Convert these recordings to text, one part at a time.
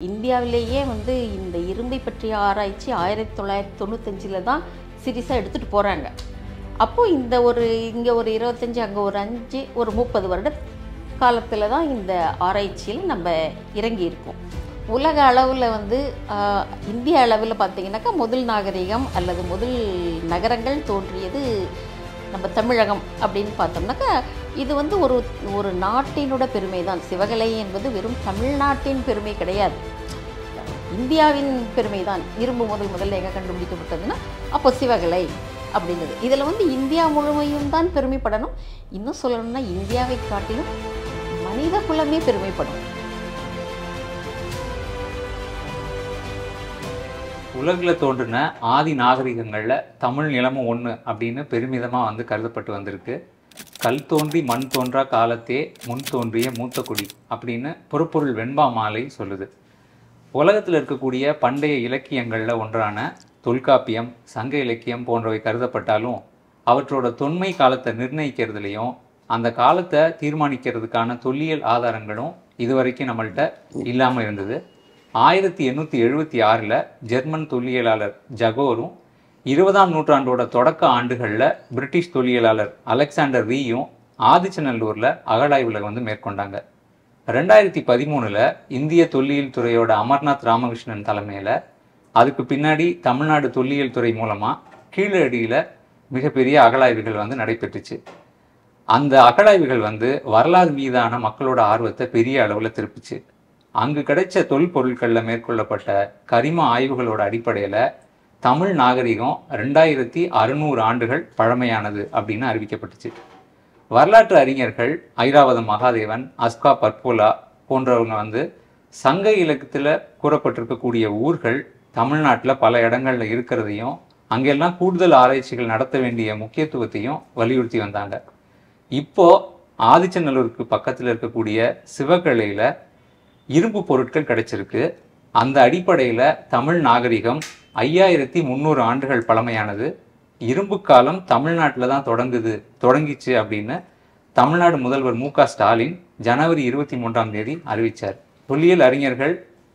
இந்தியாவிலேயே இந்த இரும்பை பற்றிய ஆராய்ச்சி 1995 தான் சீரியஸாக எடுத்துகிட்டு போகிறாங்க. அப்போது இங்கே ஒரு 25 அங்கே ஒரு 5 ஒரு 30 வருட காலத்தில் தான் இந்த ஆராய்ச்சியில் நம்ம இறங்கியிருக்கோம். உலக அளவில் இந்திய அளவில் பார்த்திங்கனாக்கா முதல் நாகரிகம் அல்லது முதல் நகரங்கள் தோன்றியது நம்ம தமிழகம் அப்படின்னு பார்த்தோம்னாக்கா இது ஒரு நாட்டினோட பெருமை தான். சிவகலை என்பது வெறும் தமிழ்நாட்டின் பெருமை கிடையாது, இந்தியாவின் பெருமை தான். இரும்பு முதல்ல எங்கே கண்டுபிடிக்கப்பட்டதுன்னா அப்போ சிவகலை அப்படிங்கிறது. இதில் இந்தியா முழுமையும் தான் பெருமைப்படணும். இன்னும் சொல்லணும்னா இந்தியாவை காட்டிலும் மனித குலமே பெருமைப்படும். உலகில் தோன்றின ஆதி நாகரிகங்களில் தமிழ் நிலமும் ஒன்று அப்படின்னு பெருமிதமாக கருதப்பட்டு வந்திருக்கு. கல் தோன்றி மண் தோன்றா காலத்தே முன் தோன்றிய மூத்த குடி அப்படின்னு புறப்பொருள் வெண்பா மாலை சொல்லுது. உலகத்தில் இருக்கக்கூடிய பண்டைய இலக்கியங்களில் ஒன்றான தொல்காப்பியம், சங்க இலக்கியம் போன்றவை கருதப்பட்டாலும் அவற்றோட தொன்மை காலத்தை நிர்ணயிக்கிறதுலையும் அந்த காலத்தை தீர்மானிக்கிறதுக்கான தொல்லியல் ஆதாரங்களும் இதுவரைக்கும் நம்மள்கிட்ட இல்லாமல் இருந்தது. 1876 ஜெர்மன் தொல்லியலாளர் ஜகோரும் 20ஆம் நூற்றாண்டோட தொடக்க ஆண்டுகளில் பிரிட்டிஷ் தொல்லியலாளர் அலெக்சாண்டர் ரீயும் ஆதிச்சநல்லூரில் அகழாய்வில் மேற்கொண்டாங்க. 2013 இந்திய தொல்லியல் துறையோட அமர்நாத் ராமகிருஷ்ணன் தலைமையில், அதுக்கு பின்னாடி தமிழ்நாடு தொல்லியல் துறை மூலமாக கீழடியில் மிகப்பெரிய அகழாய்வுகள் நடைபெற்றுச்சு. அந்த அகழாய்வுகள் வரலாறு மீதான மக்களோட ஆர்வத்தை பெரிய அளவில் திருப்பிச்சு. அங்கு கிடைச்ச தொல்பொருட்களில் மேற்கொள்ளப்பட்ட கரிம ஆய்வுகளோட அடிப்படையில் தமிழ் நாகரிகம் 2600 ஆண்டுகள் பழமையானது அப்படின்னு அறிவிக்கப்பட்டுச்சு. வரலாற்று அறிஞர்கள் ஐராவதம் மகாதேவன், அஸ்கா பர்போலா போன்றவங்க சங்க இலக்கியத்தில் கூறப்பட்டிருக்கக்கூடிய ஊர்கள் தமிழ்நாட்டில் பல இடங்களில் இருக்கிறதையும் அங்கெல்லாம் கூடுதல் ஆராய்ச்சிகள் நடத்த வேண்டிய முக்கியத்துவத்தையும் வலியுறுத்தி வந்தாங்க. இப்போ ஆதிச்சநல்லூருக்கு பக்கத்தில் இருக்கக்கூடிய சிவகலையில் இரும்பு பொருட்கள் கிடைச்சிருக்கு. அந்த அடிப்படையில் தமிழ் நாகரிகம் 5300 ஆண்டுகள் பழமையானது. இரும்பு காலம் தமிழ்நாட்டில் தான் தொடங்கிச்சு அப்படின்னு தமிழ்நாடு முதல்வர் மு.க. ஸ்டாலின் ஜனவரி 23ஆம் தேதி அறிவித்தார். தொல்லியல் அறிஞர்கள்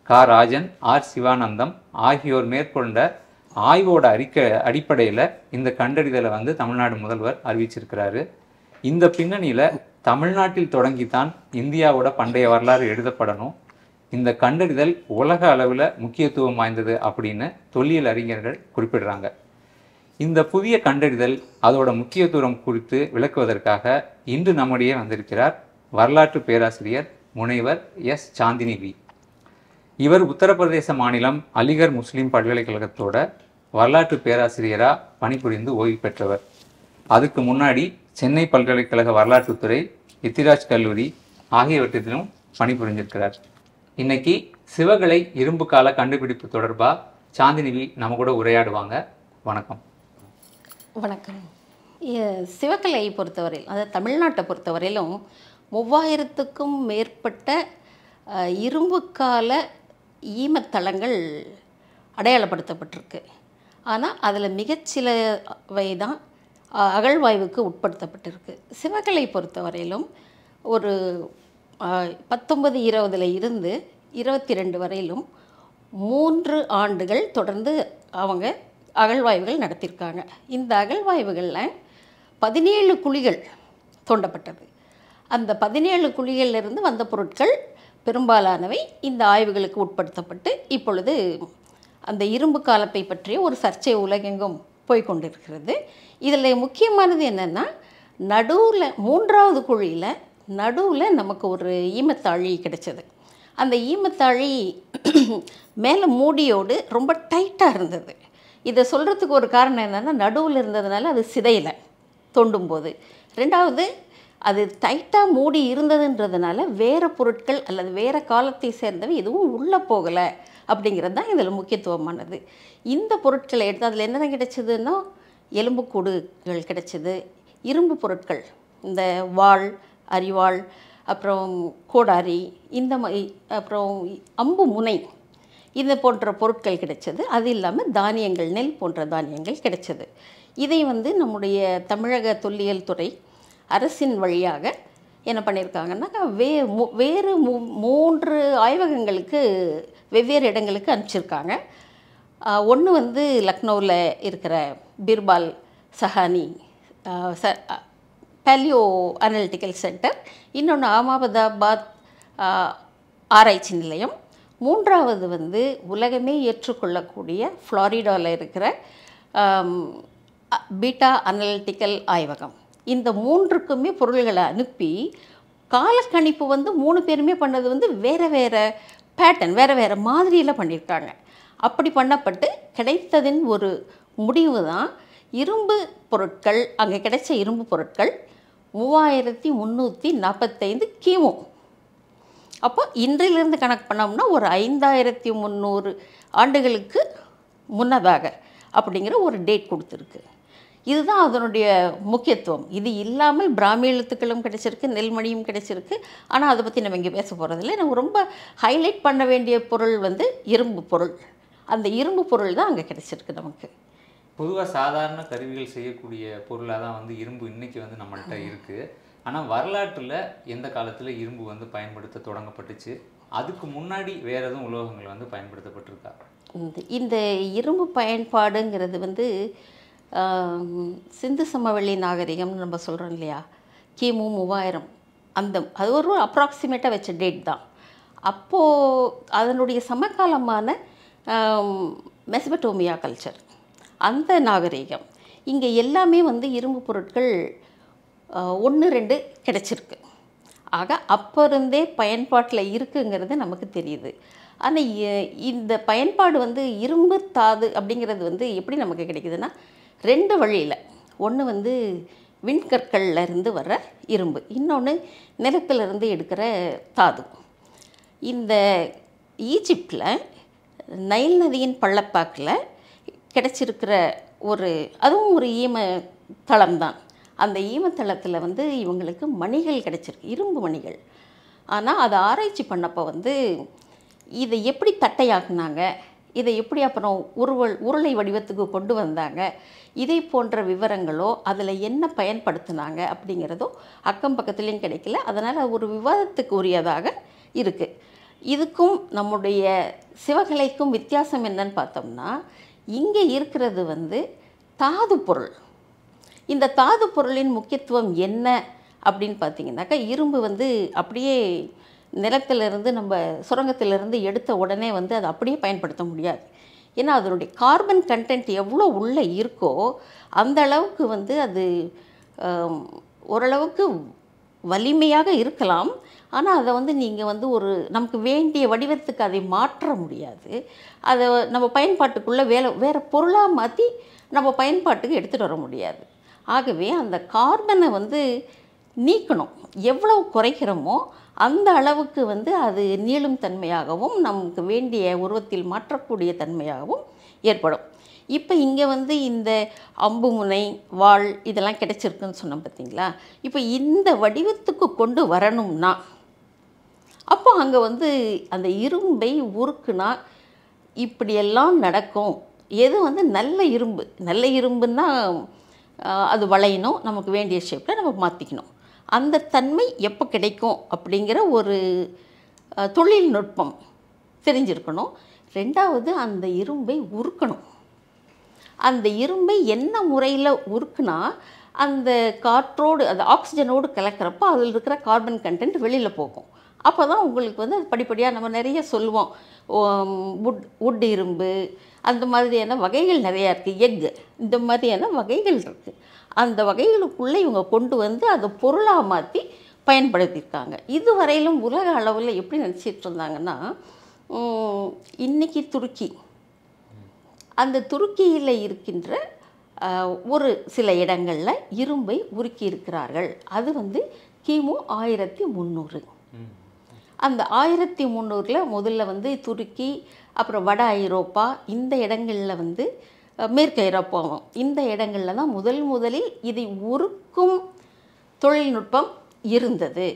க. ராஜன், ஆர். சிவானந்தம் ஆகியோர் மேற்கொண்ட ஆய்வோட அடிப்படையில் இந்த கண்டறிதலை தமிழ்நாடு முதல்வர் அறிவிச்சிருக்கிறாரு. இந்த பின்னணியில் தமிழ்நாட்டில் தொடங்கித்தான் இந்தியாவோட பண்டைய வரலாறு எழுதப்படணும், இந்த கண்டறிதல் உலக அளவில் முக்கியத்துவம் வாய்ந்தது அப்படின்னு தொல்லியல் அறிஞர்கள் குறிப்பிடுறாங்க. இந்த புதிய கண்டறிதல் அதோட முக்கியத்துவம் குறித்து விளக்குவதற்காக இன்று நம்முடைய வந்திருக்கிறார் வரலாற்று பேராசிரியர் முனைவர் எஸ். சாந்தினி வி. இவர் உத்தரப்பிரதேச மாநிலம் அலிகர் முஸ்லீம் பல்கலைக்கழகத்தோட வரலாற்று பேராசிரியராக பணிபுரிந்து ஓய்வு பெற்றவர். அதுக்கு முன்னாடி சென்னை பல்கலைக்கழக வரலாற்றுத்துறை, எத்திராஜ் கல்லூரி ஆகியவற்றிலும் பணிபுரிஞ்சிருக்கிறார். இன்னைக்கு சிவகலை இரும்பு கால கண்டுபிடிப்பு தொடர்பாக சாந்தினி நம்ம கூட உரையாடுவாங்க. வணக்கம். வணக்கம். சிவகலையை பொறுத்தவரையில், அதாவது தமிழ்நாட்டை பொறுத்தவரையிலும் 3000க்கும் மேற்பட்ட இரும்பு கால ஈமத்தளங்கள் அடையாளப்படுத்தப்பட்டிருக்கு. ஆனால் அதில் மிகச்சிலவை தான் அகழ்வாய்வுக்கு உட்படுத்தப்பட்டிருக்கு. சிவகலை பொறுத்தவரையிலும் ஒரு 1920 இருந்து 22 வரையிலும் 3 ஆண்டுகள் தொடர்ந்து அவங்க அகழ்வாய்வுகள் நடத்தியிருக்காங்க. இந்த அகழ்வாய்வுகளில் 17 குழிகள் தோண்டப்பட்டது. அந்த 17 குழிகளிலிருந்து வந்த பொருட்கள் பெரும்பாலானவை இந்த ஆய்வுகளுக்கு உட்படுத்தப்பட்டு இப்பொழுது அந்த இரும்பு காலத்தை பற்றிய ஒரு சர்ச்சை உலகெங்கும் போய்கொண்டிருக்கிறது. இதில் முக்கியமானது என்னென்னா, நடுவில் 3ஆவது குழியில் நடுவில் நமக்கு ஒரு ஈமத்தாழி கிடைச்சது. அந்த ஈமத்தாழி மேலே மூடியோடு ரொம்ப டைட்டாக இருந்தது. இதை சொல்கிறதுக்கு ஒரு காரணம் என்னென்னா, நடுவில் இருந்ததுனால அது சிதையலை தோண்டும்போது. ரெண்டாவது, அது டைட்டாக மூடி இருந்ததுன்றதுனால வேறு பொருட்கள் அல்லது வேறு காலத்தை சேர்ந்தவை எதுவும் உள்ளே போகலை அப்படிங்கிறது தான் இதில் முக்கியத்துவமானது. இந்த பொருட்களை எடுத்து அதில் என்னென்ன கிடைச்சதுன்னா, எலும்புக்கூடுகள் கிடைச்சிது, இரும்பு பொருட்கள், இந்த வாள், அரிவாள், அப்புறம் கோடாரி, இந்த அப்புறம் அம்பு முனை, இது போன்ற பொருட்கள் கிடைச்சது. அது இல்லாமல் தானியங்கள், நெல் போன்ற தானியங்கள் கிடைச்சது. இதை நம்முடைய தமிழக தொல்லியல் துறை அரசின் வழியாக என்ன பண்ணியிருக்காங்கன்னா, வேறு 3 ஆய்வகங்களுக்கு வெவ்வேறு இடங்களுக்கு அனுப்பிச்சிருக்காங்க. ஒன்று வந்து லக்னோவில் இருக்கிற Birbal Sawhney paleo analytical centre, இன்னொன்று அகமதாபாத் ஆராய்ச்சி நிலையம், மூன்றாவது வந்து உலகமே ஏற்றுக்கொள்ளக்கூடிய ஃப்ளாரிடாவில் இருக்கிற பீட்டா அனலிட்டிக்கல் ஆய்வகம். இந்த மூன்றுக்குமே பொருள்களை அனுப்பி காலக்கணிப்பு வந்து 3 பேருமே பண்ணது வந்து வேறு வேறு பேட்டர்ன், வேறு வேறு மாதிரியில் பண்ணியிருக்காங்க. அப்படி பண்ணப்பட்டு கிடைத்ததின் ஒரு முடிவு தான் இரும்பு பொருட்கள். அங்கே கிடைச்ச இரும்பு பொருட்கள் 3345 கிமு. அப்போ இன்றிலிருந்து கணக்கு பண்ணோம்னா ஒரு 5300 ஆண்டுகளுக்கு முன்னதாக அப்படிங்கிற ஒரு டேட் கொடுத்துருக்கு. இதுதான் அதனுடைய முக்கியத்துவம். இது இல்லாமல் பிராமி எழுத்துக்களும் கிடைச்சிருக்கு, நெல்மணியும் கிடைச்சிருக்கு. ஆனால் அதை பற்றி நம்ம இங்கே பேச போகிறதில்ல. நம்ம ரொம்ப ஹைலைட் பண்ண வேண்டிய பொருள் வந்து இரும்பு பொருள். அந்த இரும்பு பொருள் தான் அங்கே கிடைச்சிருக்கு நமக்கு. பொதுவாக சாதாரண கருவிகள் செய்யக்கூடிய பொருளாக தான் வந்து இரும்பு இன்றைக்கி வந்து நம்மள்கிட்ட இருக்குது. ஆனால் வரலாற்றில் எந்த காலத்தில் இரும்பு வந்து பயன்படுத்த தொடங்கப்பட்டுச்சு? அதுக்கு முன்னாடி வேறு எதுவும் உலோகங்கள் வந்து பயன்படுத்தப்பட்டிருக்கா? இந்த இரும்பு பயன்பாடுங்கிறது வந்து சிந்து சமவெளி நாகரிகம்னு நம்ம சொல்கிறோம் இல்லையா, கிமு 3000, அது ஒரு அப்ராக்சிமேட்டாக வச்ச டேட் தான். அப்போது அதனுடைய சமகாலமான மெசபடோமியா கல்ச்சர், அந்த நாகரிகம், இங்கே எல்லாமே வந்து இரும்பு பொருட்கள் 1-2 கிடைச்சிருக்கு. ஆக அப்போ இருந்தே பயன்பாட்டில் இருக்குங்கிறது நமக்கு தெரியுது. ஆனால் இந்த பயன்பாடு வந்து இரும்பு தாது அப்படிங்கிறது வந்து எப்படி நமக்கு கிடைக்குதுன்னா 2 வழியில். ஒன்று வந்து விண்கற்கள்ல இருந்து வர்ற இரும்பு, இன்னொன்று நிலத்திலிருந்து எடுக்கிற தாது. இந்த ஈஜிப்டில் நைல் நதியின் பள்ளத்தாக்கில் கிடைச்சிருக்கிற அதுவும் ஒரு ஈம தளம்தான். அந்த ஈமத்தளத்தில் வந்து இவங்களுக்கு மணிகள் கிடைச்சிருக்கு, இரும்பு மணிகள். ஆனால் அதை ஆராய்ச்சி பண்ணப்போ வந்து இதை எப்படி தட்டையாக்குனாங்க, இதை எப்படி அப்புறம் உருளை வடிவத்துக்கு கொண்டு வந்தாங்க, இதை போன்ற விவரங்களோ அதில் என்ன பயன்படுத்தினாங்க அப்படிங்கிறதோ அக்கம் பக்கத்துலேயும் கிடைக்கல. அதனால் ஒரு விவாதத்துக்கு உரியதாக இருக்குது. இதுக்கும் நம்முடைய சிவகலைக்கும் வித்தியாசம் என்னன்னு பார்த்தோம்னா, இங்கே இருக்கிறது வந்து தாது பொருள். இந்த தாது பொருளின் முக்கியத்துவம் என்ன அப்படின்னு பார்த்தீங்கன்னாக்கா, இரும்பு வந்து அப்படியே நிலத்திலிருந்து நம்ம சுரங்கத்திலிருந்து எடுத்த உடனே வந்து அதை அப்படியே பயன்படுத்த முடியாது. ஏன்னா அதனுடைய கார்பன் கண்டென்ட் எவ்வளோ உள்ளே இருக்கோ அந்த அளவுக்கு வந்து அது ஓரளவுக்கு வலிமையாக இருக்கலாம். ஆனால் அதை வந்து நீங்கள் வந்து நமக்கு வேண்டிய வடிவத்துக்கு அதை மாற்ற முடியாது. அதை நம்ம பயன்பாட்டுக்குள்ளே வேறு பொருளாக மாற்றி நம்ம பயன்பாட்டுக்கு எடுத்துகிட்டு வர முடியாது. ஆகவே அந்த கார்பனை வந்து நீக்கணும். எவ்வளவு குறைக்கிறோமோ அந்த அளவுக்கு வந்து அது நீளும் தன்மையாகவும் நமக்கு வேண்டிய உருவத்தில் மாற்றக்கூடிய தன்மையாகவும் ஏற்படும். இப்போ இங்கே வந்து இந்த அம்பு முனை, வாள் இதெல்லாம் கிடைச்சிருக்குன்னு சொன்னோம் பார்த்தீங்களா. இப்போ இந்த வடிவத்துக்கு கொண்டு வரணும்னா அப்போ அங்கே வந்து அந்த இரும்பை உருக்குனா இப்படியெல்லாம் நடக்கும். எது வந்து நல்ல இரும்புன்னா அது வளையணும், நமக்கு வேண்டிய ஷேப்பில் நம்ம மாற்றிக்கணும். அந்த தன்மை எப்போ கிடைக்கும் அப்படிங்கிற ஒரு தொழில்நுட்பம் தெரிஞ்சிருக்கணும். 2வது அந்த இரும்பை உருக்கணும். அந்த இரும்பை என்ன முறையில் உருக்குனா அந்த காற்றோடு, அந்த ஆக்சிஜனோடு கலக்கிறப்போ அதில் இருக்கிற கார்பன் கண்டென்ட் வெளியில் போகும். அப்போ தான் உங்களுக்கு வந்து அது படிப்படியாக நம்ம நிறைய சொல்லுவோம். வுட் இரும்பு அந்த மாதிரியான வகைகள் நிறையா இருக்குது. எஃகு இந்த மாதிரியான வகைகள் இருக்குது. அந்த வகைகளுக்குள்ளே இவங்க கொண்டு வந்து அதை பொருளாக மாற்றி பயன்படுத்தியிருக்காங்க. இதுவரையிலும் உலக அளவில் எப்படி நினச்சிட்டு இருந்தாங்கன்னா, இன்றைக்கி துருக்கி, அந்த துருக்கியில் இருக்கின்ற ஒரு சில இடங்களில் இரும்பை உருக்கி இருக்கிறார்கள். அது வந்து கிமு 1300. அந்த 1300 முதல்ல வந்து துருக்கி, அப்புறம் வட ஐரோப்பா, இந்த இடங்களில் வந்து மேற்கு ஐரோப்பாவும், இந்த இடங்களில் தான் முதலில் இதை உருக்கும் தொழில்நுட்பம் இருந்தது.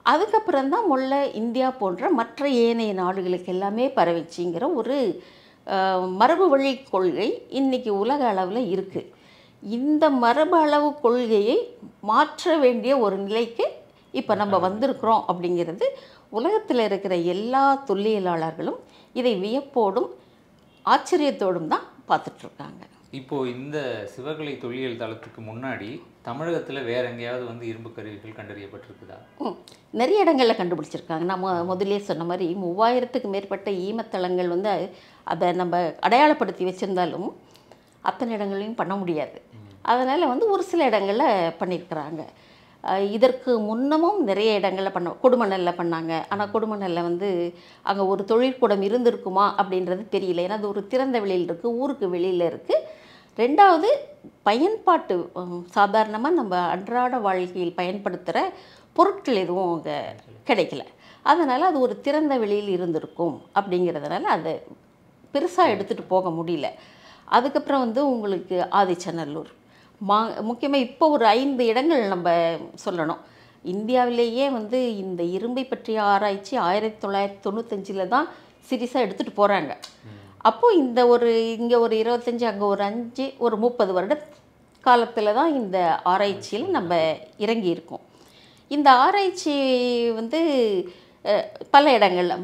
அதுக்கப்புறம்தான் இந்தியா போன்ற மற்ற ஏனைய நாடுகளுக்கு எல்லாமே பரவிச்சிங்கிற ஒரு மரபு வழி கொள்கை இன்றைக்கி உலக அளவில் இருக்குது. இந்த மரபு அளவு கொள்கையை மாற்ற வேண்டிய ஒரு நிலைக்கு இப்போ நம்ம வந்திருக்கிறோம் அப்படிங்கிறது உலகத்தில் இருக்கிற எல்லா தொல்லியலாளர்களும் இதை வியப்போடும் ஆச்சரியத்தோடும் தான் பார்த்துட்ருக்காங்க. இப்போது இந்த சிவகலை தொல்லியல் தளத்துக்கு முன்னாடி தமிழகத்தில் வேற எங்கேயாவது வந்து இரும்பு கருவிகள் கண்டறியப்பட்டிருக்குதா? நிறைய இடங்களில் கண்டுபிடிச்சிருக்காங்க. நம்ம முதலே சொன்ன மாதிரி 3000க்கு மேற்பட்ட ஈமத்தளங்கள் வந்து அதை நம்ம அடையாளப்படுத்தி வச்சுருந்தாலும் அத்தனை இடங்களையும் பண்ண முடியாது. அதனால் வந்து ஒரு சில இடங்களில் பண்ணியிருக்கிறாங்க. இதற்கு முன்னமும் நிறைய இடங்களில் கொடுமணலில் பண்ணாங்க. ஆனால் கொடுமணலில் வந்து அங்கே ஒரு தொழிற்கூடம் இருந்திருக்குமா அப்படின்றது தெரியல. ஏன்னா அது ஒரு திறந்த வெளியில் இருக்குது, ஊருக்கு வெளியில் இருக்குது. ரெண்டாவது, பயன்பாட்டு சாதாரணமாக நம்ம அன்றாட வாழ்க்கையில் பயன்படுத்துகிற பொருட்கள் எதுவும் அங்கே கிடைக்கல. அதனால் அது ஒரு திறந்த வெளியில் இருந்திருக்கும் அப்படிங்கிறதுனால அதை பெருசாக எடுத்துகிட்டு போக முடியல. அதுக்கப்புறம் வந்து உங்களுக்கு ஆதிச்சநல்லூர், முக்கியமாக இப்போ ஒரு 5 இடங்கள் நம்ம சொல்லணும். இந்தியாவிலேயே வந்து இந்த இரும்பை பற்றிய ஆராய்ச்சி 1995 தான் சீரியஸாக எடுத்துகிட்டு போகிறாங்க. அப்போது இந்த இங்கே ஒரு 25, அங்கே ஒரு 5, ஒரு 30 வருட காலத்தில் தான் இந்த ஆராய்ச்சியில் நம்ம இறங்கியிருக்கோம். இந்த ஆராய்ச்சி வந்து பல இடங்களில்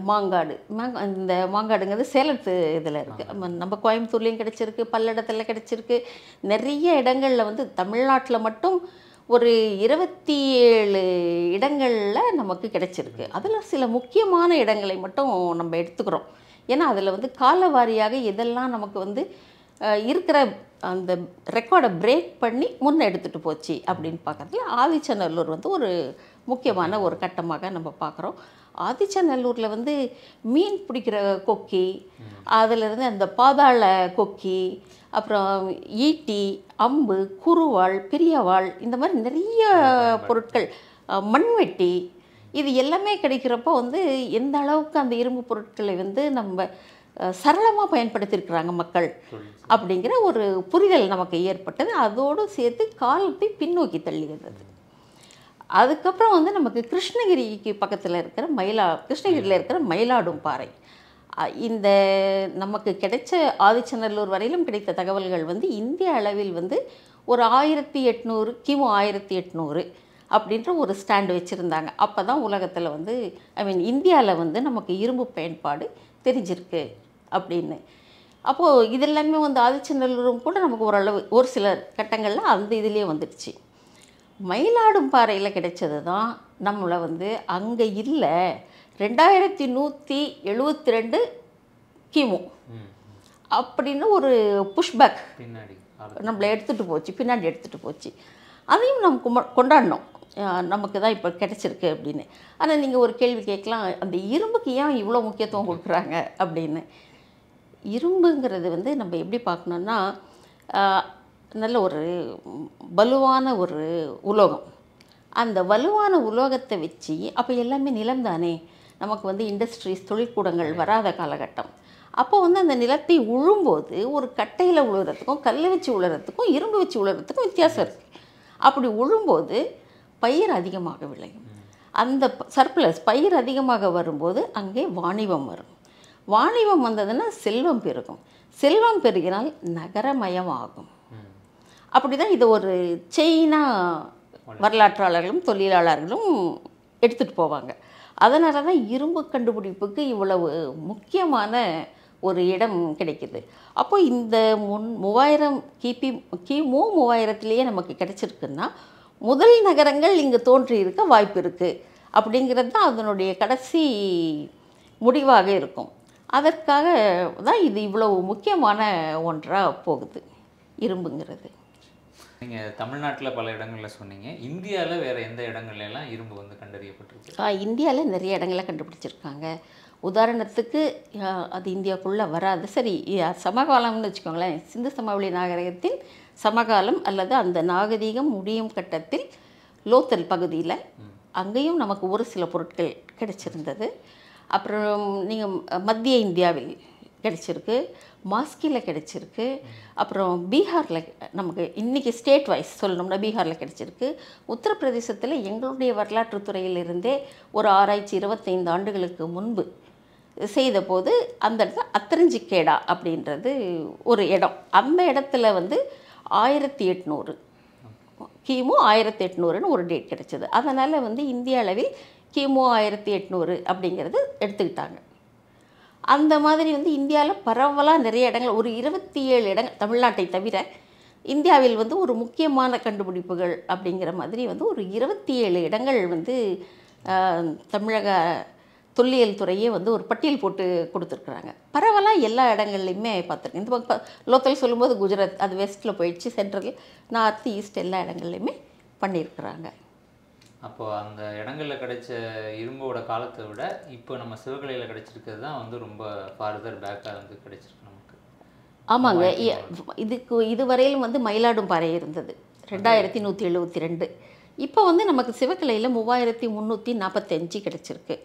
இந்த மாங்காடுங்கிறது சேலத்து இதில் இருக்குது. நம்ம கோயம்புத்தூர்லேயும் கிடச்சிருக்கு, பல்லடத்தில் கிடச்சிருக்கு. நிறைய இடங்களில் வந்து தமிழ்நாட்டில் மட்டும் ஒரு 27 இடங்களில் நமக்கு கிடச்சிருக்கு. அதில் சில முக்கியமான இடங்களை மட்டும் நம்ம எடுத்துக்கிறோம். ஏன்னா அதில் வந்து காலவாரியாக எதெல்லாம் நமக்கு வந்து இருக்கிற அந்த ரெக்கார்டை பிரேக் பண்ணி முன்னே எடுத்துகிட்டு போச்சு அப்படின்னு பார்க்குறதுல ஆதிச்சநல்லூர் வந்து ஒரு முக்கியமான ஒரு கட்டமாக நம்ம பார்க்குறோம். ஆதிச்சநல்லூரில் வந்து மீன் பிடிக்கிற கொக்கி, அதிலிருந்து அந்த பாதாள கொக்கி, அப்புறம் ஈட்டி, அம்பு, குறுவாள், பெரியவாள், இந்த மாதிரி நிறைய பொருட்கள், மண்வெட்டி, இது எல்லாமே கிடைக்கிறப்போ வந்து எந்த அளவுக்கு அந்த இரும்பு பொருட்களை வந்து நம்ம சரளமாக பயன்படுத்தியிருக்கிறாங்க மக்கள் அப்படிங்கிற ஒரு புரிதல் நமக்கு ஏற்பட்டது. அதோடு சேர்த்து காலத்தை பின்னோக்கி தள்ளியது. அதுக்கப்புறம் வந்து நமக்கு கிருஷ்ணகிரிக்கு பக்கத்தில் இருக்கிற கிருஷ்ணகிரியில் இருக்கிற மயிலாடும் பாறை, இந்த நமக்கு கிடைச்ச ஆதிச்சநல்லூர் வரையிலும் கிடைத்த தகவல்கள் வந்து இந்திய அளவில் வந்து ஒரு 1800 கிமு 1800 அப்படின்ற ஒரு ஸ்டாண்டு வச்சுருந்தாங்க. அப்போ தான் உலகத்தில் வந்து இந்தியாவில் வந்து நமக்கு இரும்பு பயன்பாடு தெரிஞ்சிருக்கு அப்படின்னு. அப்போது இது எல்லாமே வந்து ஆதிச்சநல்லூரும் கூட நமக்கு ஓரளவு ஒரு சில கட்டங்களில் அந்த இதுலேயே வந்துடுச்சு. மயிலாடும் பாறையில் கிடைச்சது தான் நம்மளை வந்து அங்கே இல்லை 2172 கிமு அப்படின்னு ஒரு புஷ்பேக் நம்மளை பின்னாடி எடுத்துகிட்டு போச்சு. அதையும் நம்ம கொண்டாடினோம், நமக்கு தான் இப்போ கிடச்சிருக்கு அப்படின்னு. ஆனால் நீங்கள் ஒரு கேள்வி கேட்கலாம், அந்த இரும்புக்கு ஏன் இவ்வளோ முக்கியத்துவம் கொடுக்குறாங்க அப்படின்னு. இரும்புங்கிறது வந்து நம்ம எப்படி பார்க்கணுன்னா, நல்ல ஒரு வலுவான ஒரு உலோகம். அந்த வலுவான உலோகத்தை வச்சு அப்போ எல்லாமே நிலம் தானே, நமக்கு வந்து இண்டஸ்ட்ரீஸ், தொழிற்கூடங்கள் வராத காலகட்டம். அப்போ வந்து அந்த நிலத்தை உழும்போது ஒரு கட்டையில் உழுறதுக்கும் கல் வச்சு உழுறதுக்கும் இரும்பு வச்சு உழுறதுக்கும் வித்தியாசம் இருக்குது. அப்படி உழும்போது பயிர் அதிகமாக விளையும். அந்த சர்ப்ளஸ் பயிர் அதிகமாக வரும்போது அங்கே வாணிபம் வரும். வாணிபம் வந்ததுன்னா செல்வம் பெருகும். செல்வம் பெருகினால் நகரமயமாகும். அப்படி தான் இது ஒரு செயினாக வரலாற்றாளர்களும் தொழிலாளர்களும் எடுத்துகிட்டு போவாங்க. அதனால தான் இரும்பு கண்டுபிடிப்புக்கு இவ்வளவு முக்கியமான ஒரு இடம் கிடைக்கிது. அப்போ இந்த 3000 கிமு 3000லேயே நமக்கு கிடைச்சிருக்குன்னா முதல் நகரங்கள் இங்கே தோன்றி இருக்க வாய்ப்பு இருக்குது அப்படிங்கிறது தான் அதனுடைய கடைசி முடிவாக இருக்கும். அதற்காக தான் இது இவ்வளவு முக்கியமான ஒன்றாக போகுது இரும்புங்கிறது. நீங்கள் தமிழ்நாட்டில் பல இடங்களில் சொன்னீங்க, இந்தியாவில் வேறு எந்த இடங்கள்லாம் இரும்பு வந்து கண்டறியப்பட்டிருக்கு? இந்தியாவில் நிறைய இடங்களை கண்டுபிடிச்சிருக்காங்க. உதாரணத்துக்கு அது இந்தியாவுக்குள்ளே வராது, சரி சமகாலம்னு வச்சுக்கோங்களேன். சிந்து சமவெளி நாகரிகத்தின் சமகாலம் அல்லது அந்த நாகரிகம் முடியும் கட்டத்தில் லோத்தல் பகுதியில் அங்கேயும் நமக்கு ஒரு சில பொருட்கள் கிடைச்சிருந்தது. அப்புறம் நீங்கள் மத்திய இந்தியாவில் கிடைச்சிருக்கு, மாஸ்கியில் கிடைச்சிருக்கு, அப்புறம் பீகாரில் நமக்கு இன்றைக்கி ஸ்டேட் வைஸ் சொல்லணும்னா பீகாரில் கிடைச்சிருக்கு. உத்தரப்பிரதேசத்தில் எங்களுடைய வரலாற்று துறையிலிருந்தே ஒரு ஆராய்ச்சி 25 ஆண்டுகளுக்கு முன்பு செய்த போது அந்த இடத்துல அத்தரஞ்சிக்கேடா அப்படின்றது ஒரு இடம். அந்த இடத்துல வந்து 1800 கிமு 1800ன்னு ஒரு டேட் கிடைச்சது. அதனால் வந்து இந்திய அளவில் கிமு 1800 அப்படிங்கிறது எடுத்துக்கிட்டாங்க. அந்த மாதிரி வந்து இந்தியாவில் பரவலாக நிறைய இடங்கள், ஒரு 27 இடங்கள் தமிழ்நாட்டை தவிர இந்தியாவில் வந்து ஒரு முக்கியமான கண்டுபிடிப்புகள் அப்படிங்கிற மாதிரி வந்து ஒரு 27 இடங்கள் வந்து தமிழக தொல்லியல் துறையே வந்து ஒரு பட்டியல் போட்டு கொடுத்துருக்குறாங்க. பரவலாக எல்லா இடங்கள்லையுமே பார்த்துருக்கேன். இந்த பக்கம் லோக்கல் சொல்லும்போது குஜராத், அது வெஸ்ட்டில் போயிடுச்சு, சென்ட்ரல், நார்த், ஈஸ்ட் எல்லா இடங்கள்லையுமே பண்ணியிருக்கிறாங்க. அப்போது அந்த இடங்களில் கிடைச்ச இரும்போட காலத்தை விட இப்போ நம்ம சிவகலையில் கிடைச்சிருக்கிறது தான் வந்து ரொம்ப ஃபார்தர் பேக்காக வந்து கிடைச்சிருக்கு நமக்கு. ஆமாங்க. இதுவரையிலும் வந்து மயிலாடும்பாறை இருந்தது 2172. இப்போ வந்து நமக்கு சிவகலையில் 3345 கிடச்சிருக்கு.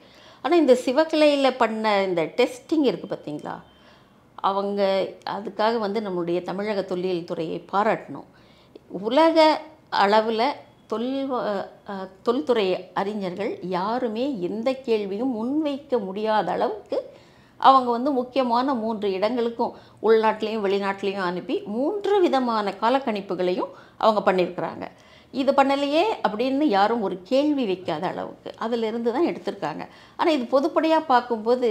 ஆனால் இந்த சிவகலையில் பண்ண இந்த டெஸ்டிங் இருக்குது பார்த்தீங்களா, அவங்க அதுக்காக வந்து நம்மளுடைய தமிழக தொல்லியல் துறையை பாராட்டணும். உலக அளவில் தொல்துறை அறிஞர்கள் யாருமே எந்த கேள்வியும் முன்வைக்க முடியாத அளவுக்கு அவங்க வந்து முக்கியமான 3 இடங்களுக்கும் உள்நாட்டிலையும் வெளிநாட்டிலையும் அனுப்பி 3 விதமான காலக்கணிப்புகளையும் அவங்க பண்ணியிருக்கிறாங்க. இது பண்ணலையே அப்படின்னு யாரும் ஒரு கேள்வி வைக்காத அளவுக்கு அதிலிருந்து தான் எடுத்திருக்காங்க. ஆனால் இது பொதுப்படையாக பார்க்கும்போது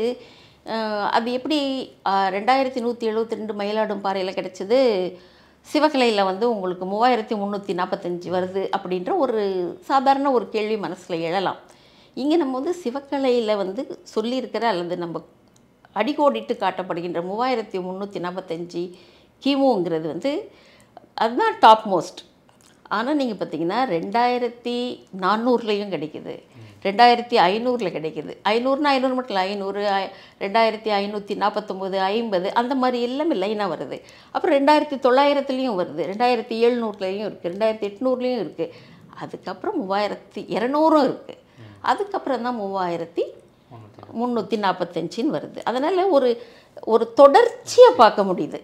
அது எப்படி 2172 மயிலாடும்பாறையில் கிடைச்சது, சிவகலையில் வந்து உங்களுக்கு 3345 வருது அப்படின்ற ஒரு சாதாரண ஒரு கேள்வி மனசில் எழலாம். இங்கே நம்ம வந்து சிவகலையில் வந்து சொல்லியிருக்கிற அல்லது நம்ம அடிக்கோடிட்டு காட்டப்படுகின்ற 3345 கிமுங்கிறது வந்து அதுதான் டாப் மோஸ்ட். ஆனால் நீங்கள் பார்த்தீங்கன்னா 2400லையும் கிடைக்குது, 2500 கிடைக்குது. 500னா 500 மட்டும் இல்லை, 500, 2549, 50 அந்த மாதிரி எல்லாமே லைனாக வருது. அப்புறம் 2900லையும் வருது, 2700லையும் இருக்குது, 2800லையும் இருக்குது. அதுக்கப்புறம் 3200 இருக்குது. அதுக்கப்புறம் தான் 3345 வருது. அதனால் ஒரு தொடர்ச்சியாக பார்க்க முடியுது.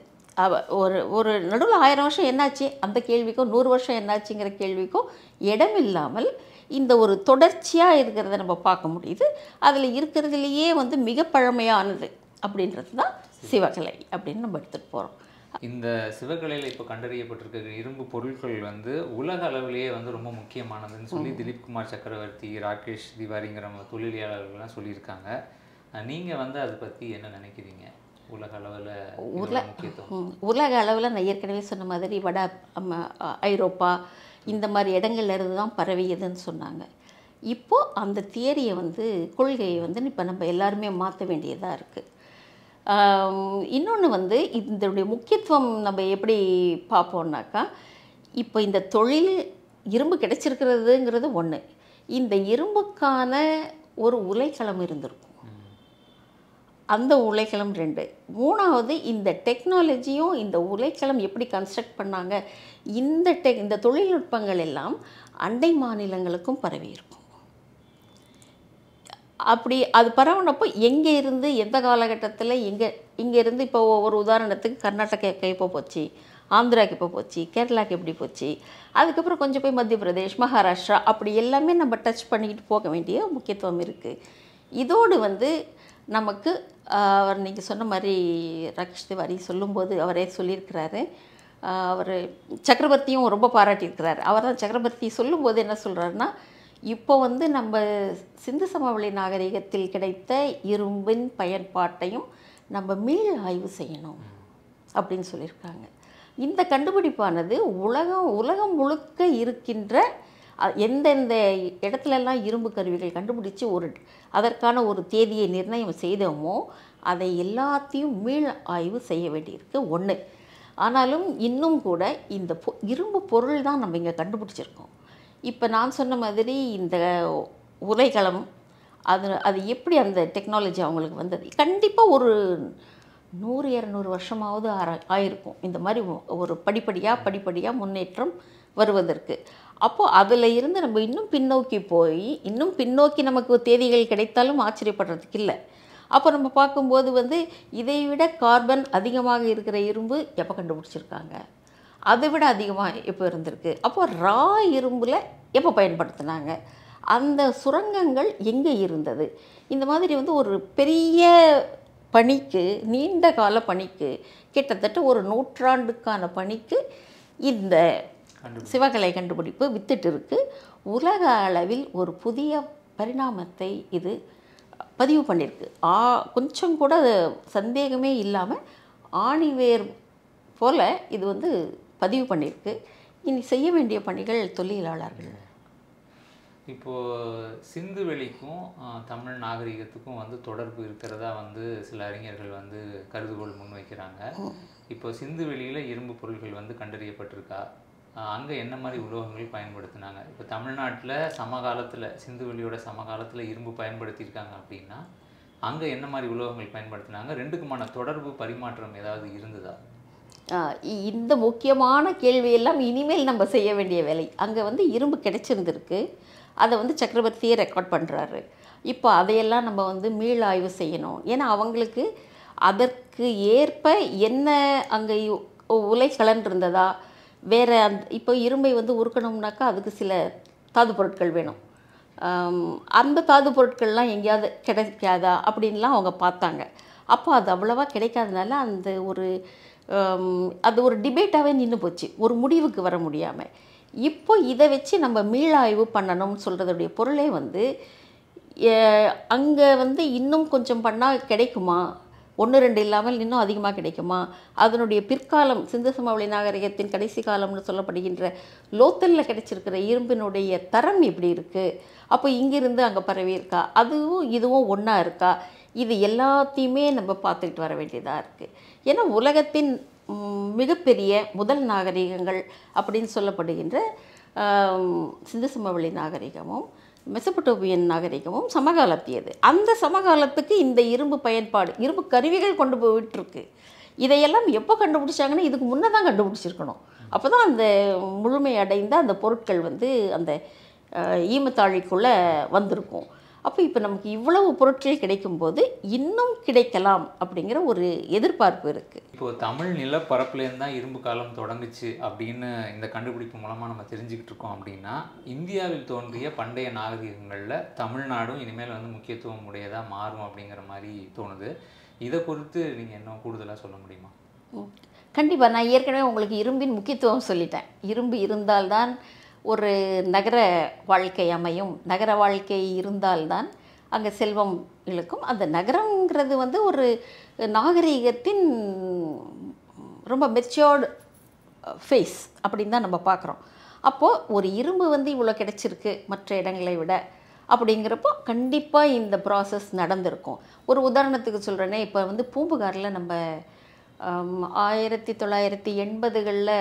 ஒரு நடுவில் 1000 வருஷம் என்னாச்சு அந்த கேள்விக்கும் 100 வருஷம் என்னாச்சுங்கிற கேள்விக்கும் இடம் இல்லாமல் இந்த ஒரு தொடர்ச்சியாக இருக்கிறத நம்ம பார்க்க முடியுது. அதில் இருக்கிறதுலையே வந்து மிக பழமையானது அப்படின்றது தான் சிவகலை அப்படின்னு நம்ம எடுத்துகிட்டு போகிறோம். இந்த சிவகலையில் இப்போ கண்டறியப்பட்டிருக்கிற இரும்பு பொருட்கள் வந்து உலக அளவிலேயே வந்து ரொம்ப முக்கியமானதுன்னு சொல்லி திலீப் குமார் சக்கரவர்த்தி, ராகேஷ் திவாரிங்கிற தொழிலாளர்கள்லாம் சொல்லியிருக்காங்க. நீங்கள் வந்து அதை பற்றி என்ன நினைக்கிறீங்க? உலக அளவில் உலக அளவில் நான் ஏற்கனவே சொன்ன மாதிரி வட ஐரோப்பா இந்த மாதிரி இடங்கள்ல இருந்து தான் பரவியதுன்னு சொன்னாங்க. இப்போது அந்த தியரியை வந்து கொள்கையை வந்து இப்போ நம்ம எல்லாருமே மாற்ற வேண்டியதாக இருக்குது. இன்னொன்று வந்து இதனுடைய முக்கியத்துவம் நம்ம எப்படி பார்ப்போம்னாக்கா, இப்போ இந்த தொழில் இரும்பு கிடைச்சிருக்கிறதுங்கிறது ஒன்று, இந்த இரும்புக்கான ஒரு உலைக்களம் இருந்திருக்கும், அந்த உலைக்களம் 2. 3வது இந்த டெக்னாலஜியும் இந்த உலைக்களம் எப்படி கன்ஸ்ட்ரக்ட் பண்ணாங்க, இந்த தொழில்நுட்பங்கள் எல்லாம் அண்டை மாநிலங்களுக்கும் பரவி இருக்கும். அப்படி அது பரவினப்போ எங்கே இருந்து எந்த காலகட்டத்தில் இங்கேருந்து இப்போ ஒரு உதாரணத்துக்கு கர்நாடகாக்கு எப்போ போச்சு, ஆந்திராவுக்கு இப்போ போச்சு, கேரளாவுக்கு எப்படி போச்சு, அதுக்கப்புறம் கொஞ்சம் போய் மத்திய பிரதேஷ், மகாராஷ்டிரா அப்படி எல்லாமே நம்ம டச் பண்ணிக்கிட்டு போக வேண்டிய முக்கியத்துவம் இருக்குது. இதோடு வந்து நமக்கு அவர் நீங்கள் சொன்ன மாதிரி ராகேஷ் திவாரி சொல்லும்போது அவரே சொல்லியிருக்கிறாரு, அவர் சக்கரவர்த்தியும் ரொம்ப பாராட்டியிருக்கிறார். அவர் தான் சக்கரவர்த்தி சொல்லும்போது என்ன சொல்கிறாருன்னா, இப்போ வந்து நம்ம சிந்து சமவெளி நாகரிகத்தில் கிடைத்த இரும்பின் பயன்பாட்டையும் நம்ம மீள் ஆய்வு செய்யணும் அப்படின்னு சொல்லியிருக்காங்க. இந்த கண்டுபிடிப்பானது உலகம் முழுக்க இருக்கின்ற எந்தெந்த இடத்துலலாம் இரும்பு கருவிகள் கண்டுபிடிச்சி அதற்கான ஒரு தேதியை நிர்ணயம் செய்தோமோ அதை எல்லாத்தையும் மீள் ஆய்வு செய்ய வேண்டியிருக்கு ஒன்று. ஆனாலும் இன்னும் கூட இந்த இரும்பு பொருள் தான் நம்ம இங்கே கண்டுபிடிச்சிருக்கோம். இப்போ நான் சொன்ன மாதிரி இந்த உலைக்களம் அது எப்படி அந்த டெக்னாலஜி அவங்களுக்கு வந்தது, கண்டிப்பாக ஒரு 100-200 வருஷமாவது ஆயிருக்கும் இந்த மாதிரி ஒரு படிப்படியாக முன்னேற்றம் வருவதற்கு. அப்போது அதில் இருந்து நம்ம இன்னும் பின்னோக்கி நமக்கு தேதிகள் கிடைத்தாலும் ஆச்சரியப்படுறதுக்கு இல்லை. அப்போ நம்ம பார்க்கும்போது வந்து இதை விட கார்பன் அதிகமாக இருக்கிற இரும்பு எப்போ கண்டுபிடிச்சிருக்காங்க, அதை விட அதிகமாக எப்போ இருந்திருக்கு, அப்போது ரா இரும்பில் எப்போ பயன்படுத்தினாங்க, அந்த சுரங்கங்கள் எங்கே இருந்தது, இந்த மாதிரி வந்து ஒரு பெரிய பணிக்கு, நீண்ட கால பணிக்கு, கிட்டத்தட்ட ஒரு 100 ஆண்டுக்கான பணிக்கு இந்த சிவகலை கண்டுபிடிப்பு வித்துட்டு இருக்கு. உலக அளவில் ஒரு புதிய பரிணாமத்தை இது பதிவு பண்ணியிருக்கு. கொஞ்சம் கூட சந்தேகமே இல்லாமல் ஆணிவேர் போல் இது வந்து பதிவு பண்ணியிருக்கு. இனி செய்ய வேண்டிய பணிகள் தொழிலாளர்கள். இப்போது சிந்து வெளிக்கும் தமிழ் நாகரிகத்துக்கும் வந்து தொடர்பு இருக்கிறதா வந்து சில அறிஞர்கள் வந்து கருதுகோள் முன்வைக்கிறாங்க. இப்போ சிந்து வெளியில் இரும்பு பொருட்கள் வந்து கண்டறியப்பட்டிருக்கா, அங்கே என்ன மாதிரி உலோகங்கள் பயன்படுத்தினாங்க? இப்போ தமிழ்நாட்டில் சமகாலத்தில் சிந்து வெளியோட சமகாலத்தில் இரும்பு பயன்படுத்தியிருக்காங்க அப்படின்னா அங்கே என்ன மாதிரி உலோகங்கள் பயன்படுத்தினாங்க? ரெண்டுக்குமான தொடர்பு பரிமாற்றம் ஏதாவது இருந்ததா? இந்த முக்கியமான கேள்வியெல்லாம் இனிமேல் நம்ம செய்ய வேண்டிய வேலை. அங்கே வந்து இரும்பு கிடைச்சிருந்துருக்கு, அதை வந்து சக்கரவர்த்தியே ரெக்கார்ட் பண்ணுறாரு. இப்போ அதையெல்லாம் நம்ம வந்து மீள் ஆய்வு செய்யணும். ஏன்னா அவங்களுக்கு அதற்கு ஏற்ப என்ன அங்கே உலை கலண்டிருந்ததா, வேறு இப்போ இரும்பை வந்து உருக்கணும்னாக்கா அதுக்கு சில தாது பொருட்கள் வேணும். அந்த தாது பொருட்கள்லாம் எங்கேயாவது கிடைக்காதா அப்படின்லாம் அவங்க பார்த்தாங்க. அப்போ அது அவ்வளோவா கிடைக்காதனால அது ஒரு டிபேட்டாகவே நின்று போச்சு, ஒரு முடிவுக்கு வர முடியாமல். இப்போ இதை வச்சு நம்ம மீளாய்வு பண்ணணும்னு சொல்கிறதுடைய பொருளே வந்து அங்கே வந்து இன்னும் கொஞ்சம் பண்ணால் கிடைக்குமா, 1-2 இல்லாமல் இன்னும் அதிகமாக கிடைக்குமா, அதனுடைய பிற்காலம் சிந்து சமவெளி நாகரிகத்தின் கடைசி காலம்னு சொல்லப்படுகின்ற லோத்தலில் கிடைச்சிருக்கிற இரும்பினுடைய தரம் எப்படி இருக்குது, அப்போ இங்கிருந்து அங்கே பரவி இருக்கா, அதுவும் இதுவும் ஒன்றா இருக்கா, இது எல்லாத்தையுமே நம்ம பார்த்துக்கிட்டு வர வேண்டியதாக இருக்குது. ஏன்னா உலகத்தின் மிகப்பெரிய முதல் நாகரிகங்கள் அப்படின்னு சொல்லப்படுகின்ற சிந்து சமவெளி நாகரிகமும் மெசபடோமியன் நாகரிகமும் சமகாலத்தியது. அந்த சமகாலத்துக்கு இந்த இரும்பு பயன்பாடு, இரும்பு கருவிகள் கொண்டு போயிட்டுருக்கு. இதையெல்லாம் எப்போ கண்டுபிடிச்சாங்கன்னா இதுக்கு முன்னே தான் கண்டுபிடிச்சிருக்கணும். அப்போ தான் அந்த முழுமை அடைந்த அந்த பொருட்கள் வந்து அந்த ஈமத்தாழிக்குள்ளே வந்திருக்கும். அப்போ இப்போ நமக்கு இவ்வளவு பொருட்கள் கிடைக்கும்போது இன்னும் கிடைக்கலாம் அப்படிங்கிற ஒரு எதிர்பார்ப்பு இருக்குது. இப்போது தமிழ் நிலப்பரப்புலேருந்து தான் இரும்பு காலம் தொடங்குச்சு அப்படின்னு இந்த கண்டுபிடிப்பு மூலமாக நம்ம தெரிஞ்சுக்கிட்டு இருக்கோம். அப்படின்னா இந்தியாவில் தோன்றிய பண்டைய நாகரிகங்களில் தமிழ்நாடும் இனிமேல் வந்து முக்கியத்துவம் உடையதாக மாறும் அப்படிங்கிற மாதிரி தோணுது. இதை குறித்து நீங்கள் என்ன கூடுதலாக சொல்ல முடியுமா? கண்டிப்பாக. நான் ஏற்கனவே உங்களுக்கு இரும்பின் முக்கியத்துவம் சொல்லிட்டேன். இரும்பு இருந்தால்தான் ஒரு நகர வாழ்க்கை அமையும், நகர வாழ்க்கை இருந்தால்தான் அங்கே செல்வம் இழுக்கும். அந்த நகரங்கிறது வந்து ஒரு நாகரிகத்தின் ரொம்ப மெச்சோர்டு ஃபேஸ் அப்படின்னு தான் நம்ம பார்க்குறோம். அப்போது ஒரு இரும்பு வந்து இவ்வளோ கிடச்சிருக்கு மற்ற இடங்களை விட அப்படிங்கிறப்போ கண்டிப்பாக இந்த ப்ராசஸ் நடந்திருக்கும். ஒரு உதாரணத்துக்கு சொல்கிறேனே, இப்போ வந்து பூம்புகாரில் நம்ம 1980களில்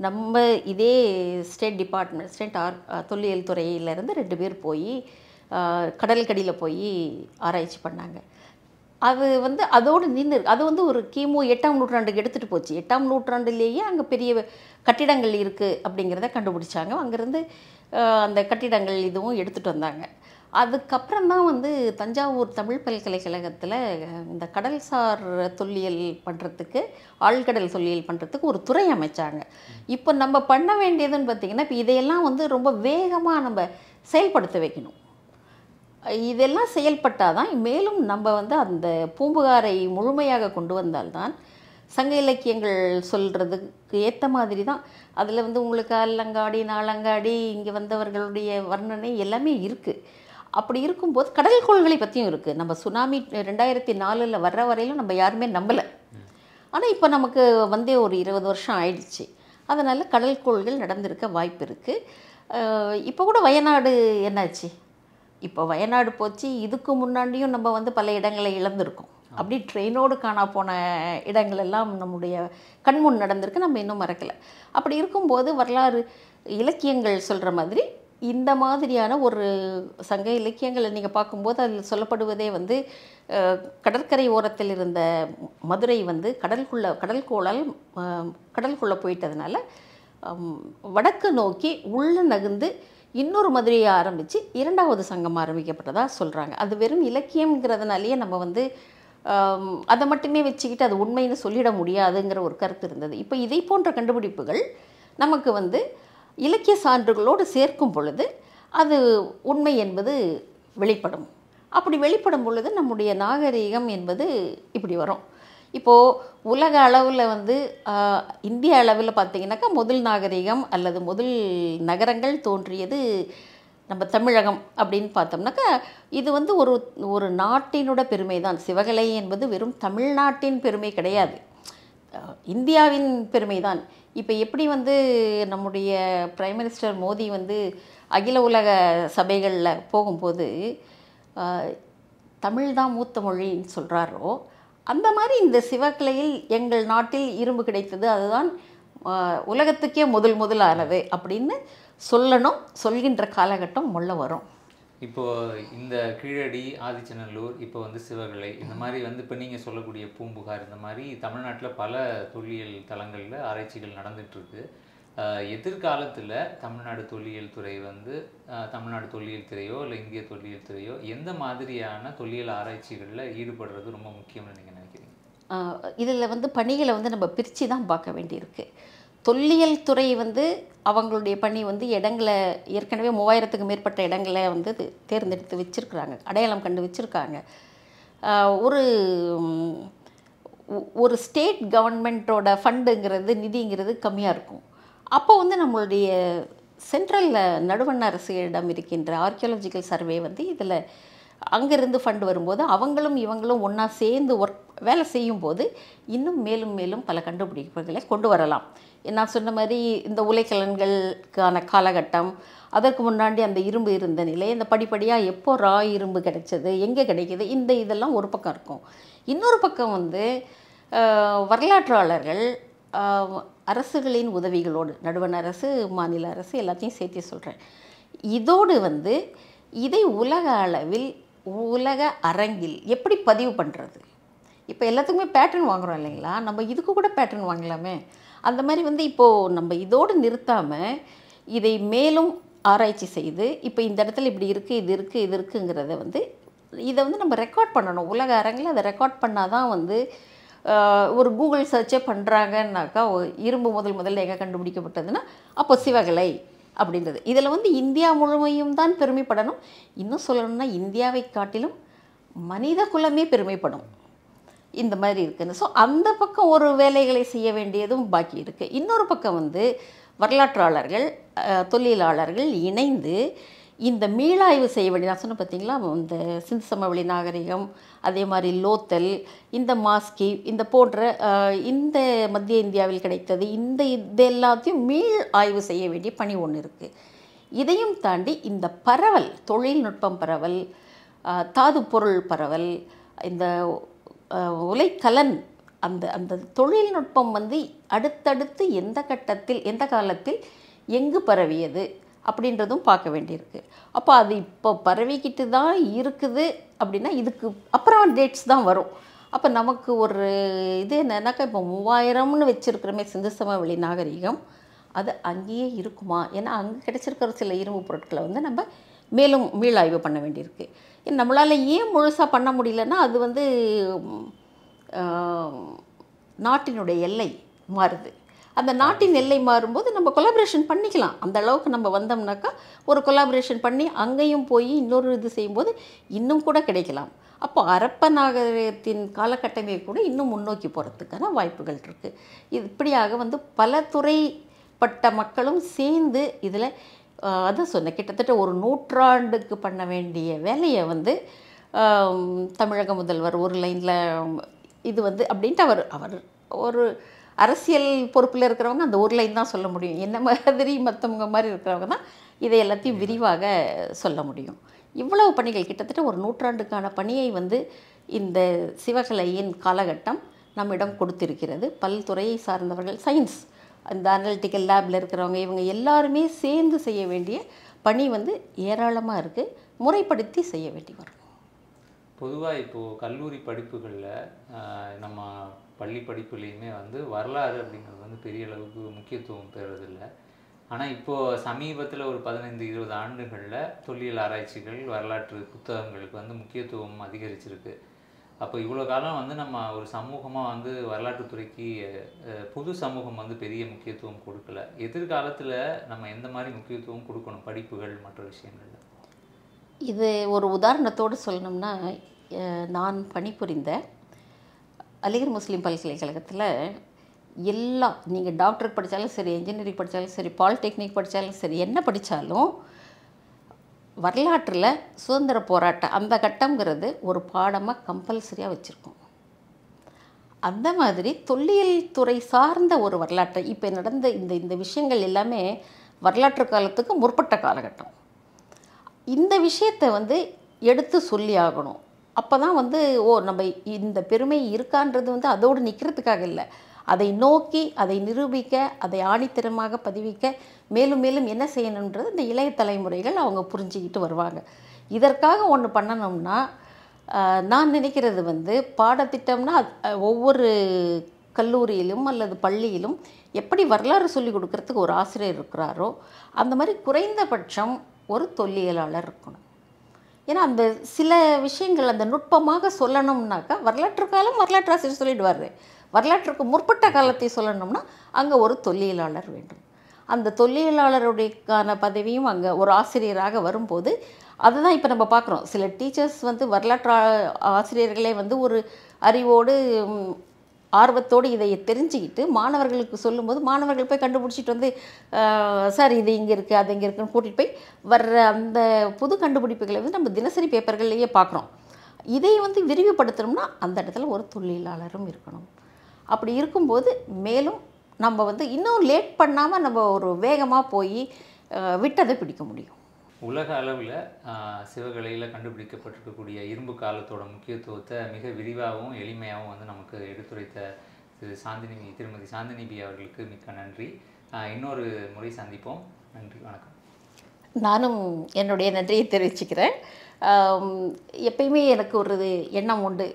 நம்ம இதே ஸ்டேட் தொல்லியல் துறையிலேருந்து 2 பேர் போய் கடலுக்கடியில் போய் ஆராய்ச்சி பண்ணாங்க. அது வந்து அதோடு நின்று, அது வந்து ஒரு கிமு 8ஆம் நூற்றாண்டுக்கு எடுத்துகிட்டு போச்சு. 8ஆம் நூற்றாண்டுலேயே அங்கே பெரிய கட்டிடங்கள் இருக்குது அப்படிங்கிறத கண்டுபிடிச்சாங்க. அங்கேருந்து அந்த கட்டிடங்கள் இதுவும் எடுத்துகிட்டு வந்தாங்க. அதுக்கப்புறம் தான் வந்து தஞ்சாவூர் தமிழ் பல்கலைக்கழகத்தில் இந்த கடல்சார் தொல்லியல் பண்ணுறதுக்கு, ஆழ்கடல் தொல்லியல் பண்ணுறதுக்கு ஒரு துறை அமைச்சாங்க. இப்போ நம்ம பண்ண வேண்டியதுன்னு பார்த்திங்கன்னா, இப்போ இதையெல்லாம் வந்து ரொம்ப வேகமாக நம்ம செயல்படுத்த வைக்கணும். இதெல்லாம் செயல்பட்டால் தான் மேலும் நம்ம வந்து அந்த பூம்புகாரை முழுமையாக கொண்டு வந்தால்தான் சங்க இலக்கியங்கள் சொல்கிறதுக்கு ஏற்ற மாதிரி தான். அதில் வந்து உங்களுக்கு அல்லங்காடி, நாளங்காடி, இங்கே வந்தவர்களுடைய வர்ணனை எல்லாமே இருக்குது. அப்படி இருக்கும்போது கடல்கோள்களை பற்றியும் இருக்குது. நம்ம சுனாமி 2004 வர்ற வரையிலும் நம்ம யாருமே நம்பலை. ஆனால் இப்போ நமக்கு வந்தே ஒரு 20 வருஷம் ஆயிடுச்சு. அதனால் கடல்கோள்கள் நடந்திருக்க வாய்ப்பு இருக்குது. இப்போ கூட வயநாடு என்னாச்சு, இப்போ வயநாடு போச்சு. இதுக்கு முன்னாடியும் நம்ம வந்து பல இடங்களை இழந்திருக்கோம். அப்படி ட்ரெயினோடு காணா போன இடங்கள் எல்லாம் நம்முடைய கண்முன் நடந்திருக்கு, நம்ம இன்னும் மறக்கலை. அப்படி இருக்கும்போது வரலாறு இலக்கியங்கள் சொல்கிற மாதிரி இந்த மாதிரியான ஒரு சங்க இலக்கியங்களை நீங்கள் பார்க்கும்போது அதில் சொல்லப்படுவதே வந்து கடற்கரை ஓரத்தில் இருந்த மதுரை வந்து கடலுக்குள்ளே போயிட்டதுனால வடக்கு நோக்கி உள்ள நகர்ந்து இன்னொரு மதுரையை ஆரம்பித்து 2வது சங்கம் ஆரம்பிக்கப்பட்டதாக சொல்கிறாங்க. அது வெறும் இலக்கியங்கிறதுனாலேயே நம்ம வந்து அதை மட்டுமே வச்சுக்கிட்டு அது உண்மைன்னு சொல்லிட முடியாதுங்கிற ஒரு கருத்து இருந்தது. இப்போ இதை போன்ற கண்டுபிடிப்புகள் நமக்கு வந்து இலக்கிய சான்றுகளோடு சேர்க்கும் பொழுது அது உண்மை என்பது வெளிப்படும். அப்படி வெளிப்படும் பொழுது நம்முடைய நாகரிகம் என்பது இப்படி வரும். இப்போது உலக அளவில் வந்து இந்திய அளவில் பார்த்திங்கனாக்கா முதல் நாகரிகம் அல்லது முதல் நகரங்கள் தோன்றியது நம்ம தமிழகம் அப்படின்னு பார்த்தோம்னாக்கா இது வந்து ஒரு ஒரு நாட்டினோட பெருமை தான். சிவகலை என்பது வெறும் தமிழ்நாட்டின் பெருமை கிடையாது, இந்தியாவின் பெருமை தான். இப்போ எப்படி வந்து நம்முடைய பிரைம் மினிஸ்டர் மோடி வந்து அகில உலக சபைகளில் போகும்போது தமிழ் தான் மூத்த மொழின்னு சொல்கிறாரோ, அந்த மாதிரி இந்த சிவகலையில் எங்கள் நாட்டில் இரும்பு கிடைத்தது, அதுதான் உலகத்துக்கே முதலானது அப்படின்னு சொல்லணும். சொல்கின்ற காலகட்டம் முள்ள வரும். இப்போது இந்த கீழடி, ஆதிச்சநல்லூர், இப்போ வந்து சிவகலை, இந்த மாதிரி வந்து இப்போ நீங்கள் சொல்லக்கூடிய பூம்புகார், இந்த மாதிரி தமிழ்நாட்டில் பல தொல்லியல் தலங்களில் ஆராய்ச்சிகள் நடந்துகிட்ருக்கு. எதிர்காலத்தில் தமிழ்நாடு தொல்லியல் துறை வந்து தமிழ்நாடு தொல்லியல் துறையோ இல்லை இந்திய தொல்லியல் துறையோ எந்த மாதிரியான தொல்லியல் ஆராய்ச்சிகளில் ஈடுபடுறது ரொம்ப முக்கியம்னு நீங்கள் நினைக்கிறீங்க? இதில் வந்து பணிகளை வந்து நம்ம பிரித்து தான் பார்க்க வேண்டியிருக்கு. தொல்லியல் துறை வந்து அவங்களுடைய பணி வந்து இடங்களை ஏற்கனவே 3000க்கு மேற்பட்ட இடங்களை வந்து தேர்ந்தெடுத்து வச்சுருக்குறாங்க, அடையாளம் கண்டு வச்சுருக்காங்க. ஒரு ஸ்டேட் கவர்மெண்ட்டோட ஃபண்டுங்கிறது, நிதிங்கிறது கம்மியாக இருக்கும். அப்போ வந்து நம்மளுடைய சென்ட்ரலில் நடுவண் அரசிடம் இருக்கின்ற ஆர்கியாலஜிக்கல் சர்வே வந்து இதில் அங்கேருந்து ஃபண்டு வரும்போது அவங்களும் இவங்களும் ஒன்றா சேர்ந்து வேலை செய்யும்போது இன்னும் மேலும் மேலும் பல கண்டுபிடிப்புகளை கொண்டு வரலாம். நான் சொன்ன மாதிரி இந்த உலைக்கலன்களுக்கான காலகட்டம், அதற்கு முன்னாடி அந்த இரும்பு இருந்த நிலை, இந்த படிப்படியாக எப்போ இரும்பு கிடைச்சது, எங்கே கிடைக்கிது, இதெல்லாம் ஒரு பக்கம் இருக்கும். இன்னொரு பக்கம் வந்து வரலாற்றாளர்கள் அரசுகளின் உதவிகளோடு, நடுவண் அரசு, மாநில அரசு எல்லாத்தையும் சேர்த்து சொல்கிறேன், இதோடு வந்து இதை உலக அளவில் உலக அரங்கில் எப்படி பதிவு பண்ணுறது. இப்போ எல்லாத்துக்குமே பேட்டர்ன் வாங்குகிறோம் இல்லைங்களா, நம்ம இதுக்கு கூட பேட்டர்ன் வாங்கலாமே. அந்த மாதிரி வந்து இப்போது நம்ம இதோடு நிறுத்தாமல் இதை மேலும் ஆராய்ச்சி செய்து, இப்போ இந்த இடத்துல இப்படி இருக்குது, இது இருக்குது, இது இருக்குங்கிறத வந்து இதை வந்து நம்ம ரெக்கார்ட் பண்ணணும். உலக அரங்கில் அதை ரெக்கார்ட் பண்ணால் தான் வந்து ஒரு கூகுள் சர்ச்சே பண்ணுறாங்கன்னாக்கா இரும்பு முதல்ல எங்கே கண்டுபிடிக்கப்பட்டதுன்னா அப்போ சிவகலை அப்படின்றது. இதில் வந்து இந்தியா முழுமையும் தான் பெருமைப்படணும். இன்னும் சொல்லணும்னா இந்தியாவை காட்டிலும் மனித குலமே பெருமைப்படும். இந்த மாதிரி இருக்குன்னு. ஸோ அந்த பக்கம் ஒரு வேலைகளை செய்ய வேண்டியதும் பாக்கி இருக்குது. இன்னொரு பக்கம் வந்து வரலாற்றாளர்கள், தொல்லியலாளர்கள் இணைந்து இந்த மீளாய்வு செய்ய வேண்டிய, நான் சொன்ன பார்த்தீங்களா, இந்த சிந்து சமவெளி நாகரிகம், அதே மாதிரி லோத்தல், இந்த மாஸ்கி, இந்த போன்ற இந்த மத்திய இந்தியாவில் கிடைத்தது, இது எல்லாத்தையும் மீள் ஆய்வு செய்ய வேண்டிய பணி ஒன்று இருக்குது. இதையும் தாண்டி இந்த பரவல், தொழில்நுட்பம் பரவல், தாது பொருள் பரவல், இந்த உலைக்கலன், அந்த தொழில்நுட்பம் வந்து அடுத்தடுத்து எந்த கட்டத்தில், எந்த காலத்தில் எங்கு பரவியது அப்படின்றதும் பார்க்க வேண்டியிருக்கு. அப்போ அது இப்போ பரவிக்கிட்டு தான் இருக்குது அப்படின்னா இதுக்கு அப்புறம் டேட்ஸ் தான் வரும். அப்போ நமக்கு ஒரு இது என்னன்னாக்கா, இப்போ 3000ன்னு வச்சுருக்கிறமே சிந்து சமவெளி நாகரிகம், அது அங்கேயே இருக்குமா? ஏன்னா அங்கே கிடைச்சிருக்கிற சில இரும்பு பொருட்களை வந்து நம்ம மேலும் மீளாய்வு பண்ண வேண்டியிருக்கு. நம்மளால் ஏன் முழுசாக பண்ண முடியலன்னா, அது வந்து நாட்டினுடைய எல்லை மாறுது. அந்த நாட்டின் எல்லை மாறும்போது நம்ம கொலாபரேஷன் பண்ணிக்கலாம். அந்த அளவுக்கு நம்ம வந்தோம்னாக்கா ஒரு கொலாபரேஷன் பண்ணி அங்கேயும் போய் இன்னொரு இது செய்யும்போது இன்னும் கூட கிடைக்கலாம். அப்போ அரப்ப நாகரிகத்தின் காலகட்டமே கூட இன்னும் முன்னோக்கி போகிறதுக்கான வாய்ப்புகள் இருக்குது. இது இப்படியாக வந்து பல துறைப்பட்ட மக்களும் சேர்ந்து இதில் அதான் சொன்னேன், கிட்டத்தட்ட ஒரு 100 ஆண்டுக்கு பண்ண வேண்டிய வேலையை வந்து தமிழக முதல்வர் ஒரு லைனில் இது வந்து அப்படின்ட்டு அவர் ஒரு அரசியல் பொறுப்பில் இருக்கிறவங்க அந்த ஒரு லைன் தான் சொல்ல முடியும். என்ன மாதிரி மற்றவங்க மாதிரி இருக்கிறவங்க தான் இதை எல்லாத்தையும் விரிவாக சொல்ல முடியும். இவ்வளவு பணிகள், கிட்டத்தட்ட ஒரு 100 ஆண்டுக்கான பணியை வந்து இந்த சிவகலையின் காலகட்டம் நம்மிடம் கொடுத்திருக்கிறது. பல்துறையை சார்ந்தவர்கள், சயின்ஸ், அந்த அனலிட்டிக்கல் லேபில் இருக்கிறவங்க, இவங்க எல்லாருமே சேர்ந்து செய்ய வேண்டிய பணி வந்து ஏராளமாக இருக்குது. முறைப்படுத்தி செய்ய வேண்டி வரும். பொதுவாக இப்போது கல்லூரி படிப்புகளில் நம்ம பள்ளி படிப்புலேயுமே வந்து வரலாறு அப்படிங்கிறது வந்து பெரிய அளவுக்கு முக்கியத்துவம் பெறுறதில்லை. ஆனால் இப்போது சமீபத்தில் ஒரு 15-20 ஆண்டுகளில் தொல்லியல் ஆராய்ச்சிகள், வரலாற்று புத்தகங்களுக்கு வந்து முக்கியத்துவம் அதிகரிச்சிருக்கு. அப்போ இவ்வளோ காலம் வந்து நம்ம ஒரு சமூகமாக வந்து வரலாற்றுத்துறைக்கு புது சமூகம் வந்து பெரிய முக்கியத்துவம் கொடுக்கல. எதிர்காலத்தில் நம்ம எந்த மாதிரி முக்கியத்துவம் கொடுக்கணும் படிப்புகள் மற்ற விஷயங்கள்ல? இது ஒரு உதாரணத்தோடு சொல்லணும்னா, நான் பணிபுரிந்த அலிகர் முஸ்லீம் பல்கலைக்கழகத்தில் எல்லாம், நீங்கள் டாக்டருக்கு படித்தாலும் சரி, இன்ஜினியரிங் படித்தாலும் சரி, பாலிடெக்னிக் படித்தாலும் சரி, என்ன படித்தாலும் வரலாற்றில் சுதந்திர போராட்டம் அந்த கட்டங்கிறது ஒரு பாடமாக கம்பல்சரியாக வச்சுருக்கோம். அந்த மாதிரி தொல்லியல் துறை சார்ந்த ஒரு வரலாற்றை இப்போ நடந்த இந்த விஷயங்கள் எல்லாமே வரலாற்று காலத்துக்கு முற்பட்ட காலகட்டம். இந்த விஷயத்தை வந்து எடுத்து சொல்லி ஆகணும். அப்போ தான் வந்து நம்ம இந்த பெருமை இருக்கான்றது வந்து அதோடு நிற்கிறதுக்காக இல்லை, அதை நோக்கி அதை நிரூபிக்க, அதை ஆணித்தரமாக பதிவிக்க மேலும் மேலும் என்ன செய்யணுன்றது இந்த இளைய தலைமுறைகள் அவங்க புரிஞ்சுக்கிட்டு வருவாங்க. இதற்காக ஒன்று பண்ணணும்னா நான் நினைக்கிறது வந்து பாடத்திட்டம்னா ஒவ்வொரு கல்லூரியிலும் அல்லது பள்ளியிலும் எப்படி வரலாறு சொல்லிக் கொடுக்கறதுக்கு ஒரு ஆசிரியர் இருக்கிறாரோ அந்த மாதிரி குறைந்தபட்சம் ஒரு தொல்லியலாளர் இருக்கணும். ஏன்னா அந்த சில விஷயங்கள் அந்த நுட்பமாக சொல்லணும்னாக்கா வரலாற்று காலம் வரலாற்று ஆசிரியர் சொல்லிடுவார். வரலாற்றுக்கு முற்பட்ட காலத்தை சொல்லணும்னா அங்கே ஒரு தொல்லியலாளர் வேண்டும். அந்த தொல்லியலாளருடையக்கான பதவியும் அங்கே ஒரு ஆசிரியராக வரும்போது அதுதான் இப்போ நம்ம பார்க்குறோம். சில டீச்சர்ஸ் வந்து வரலாற்று ஆசிரியர்களே வந்து ஒரு அறிவோடு ஆர்வத்தோடு இதை தெரிஞ்சுக்கிட்டு மாணவர்களுக்கு சொல்லும்போது மாணவர்கள் போய் கண்டுபிடிச்சிட்டு வந்து சார் இது இங்கே இருக்குது அது இங்கே இருக்குன்னு கூட்டிகிட்டு போய் வர்ற அந்த புது கண்டுபிடிப்புகளை வந்து நம்ம தினசரி பேப்பர்கள்லேயே பார்க்குறோம். இதை வந்து விரிவுபடுத்தணும்னா அந்த இடத்துல ஒரு தொழிலாளரும் இருக்கணும். அப்படி இருக்கும்போது மேலும் நம்ம வந்து இன்னும் லேட் பண்ணாமல் நம்ம ஒரு வேகமாக போய் விட்டதை பிடிக்க முடியும். உலக அளவில் சிவகலையில் கண்டுபிடிக்கப்பட்டிருக்கக்கூடிய இரும்பு காலத்தோட முக்கியத்துவத்தை மிக விரிவாகவும் எளிமையாகவும் வந்து நமக்கு எடுத்துரைத்த திருமதி சாந்தினி பி அவர்களுக்கு மிக்க நன்றி. இன்னொரு முறை சந்திப்போம். நன்றி, வணக்கம். நானும் என்னுடைய நன்றியை தெரிவிச்சுக்கிறேன். எப்பயுமே எனக்கு ஒரு எண்ணம் உண்டு,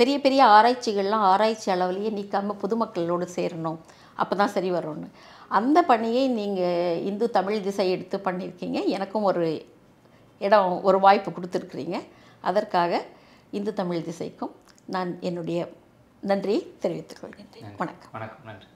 பெரிய பெரிய ஆராய்ச்சிகள்லாம் ஆராய்ச்சி அளவுலேயே நிற்காமல் பொதுமக்களோடு சேரணும், அப்போ தான் சரி வரும்னு. அந்த பணியை நீங்கள் இந்து தமிழ் திசை எடுத்து பண்ணியிருக்கீங்க. எனக்கும் ஒரு இடம் ஒரு வாய்ப்பு கொடுத்துருக்குறீங்க. அதற்காக இந்து தமிழ் திசைக்கும் நான் என்னுடைய நன்றியை தெரிவித்துக் கொள்கின்றேன். வணக்கம். வணக்கம். நன்றி.